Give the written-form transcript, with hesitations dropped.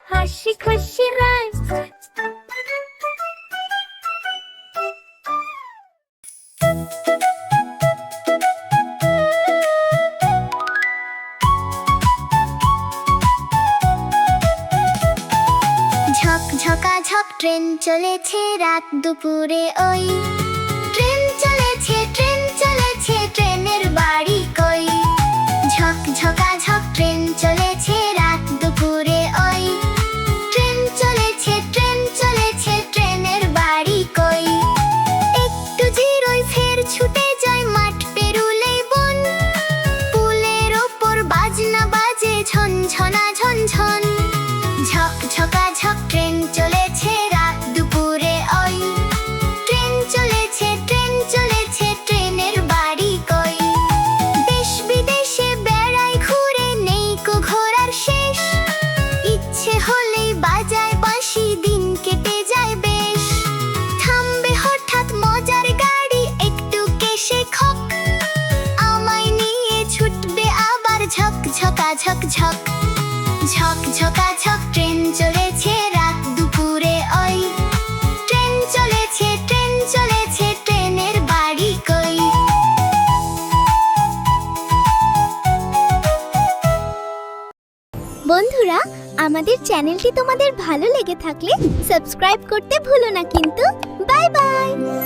হাসি খুশি রায়। ঝকঝকাঝক ট্রেন চলেছে রাত দুপুরে ওই। ট্রেন চলেছে ট্রেনের বাড়ি কই। ঝকঝকাঝক ট্রেন চলেছে রাত দুপুরে ওই। ট্রেন চলেছে ট্রেনের বাড়ি কই। একটু জিরোই ফের ছুটে যায় মাঠ পেরুলেই বন। পুলের ওপর বাজনা বাজে ঝনঝনা ঝনঝন। ঝকঝকাঝক ট্রেন চলেছে রাত দুপুরে ওই। ট্রেন চলেছে ট্রেনের বাড়ি কই। দেশ বিদেশে বেড়াই ঘুরে নেই কো ঘোরার শেষ। ইচ্ছে হলেই বাজায় বাঁশি দিন কেটে যায় বেশ। থামবে হঠাৎ মজার গাড়ি একটু কেশে খক। আমায় নিয়ে ছুটবে আবার ঝকঝকাঝক ঝক। ঝকঝকাঝক ট্রেন চলেছে রাত দুপুরে ওই। ট্রেন চলেছে ট্রেনের বাড়ি কই। বন্ধুরা, আমাদের চ্যানেলটি তোমাদের ভালো লেগে থাকলে সাবস্ক্রাইব করতে ভুলো না কিন্তু। Bye bye.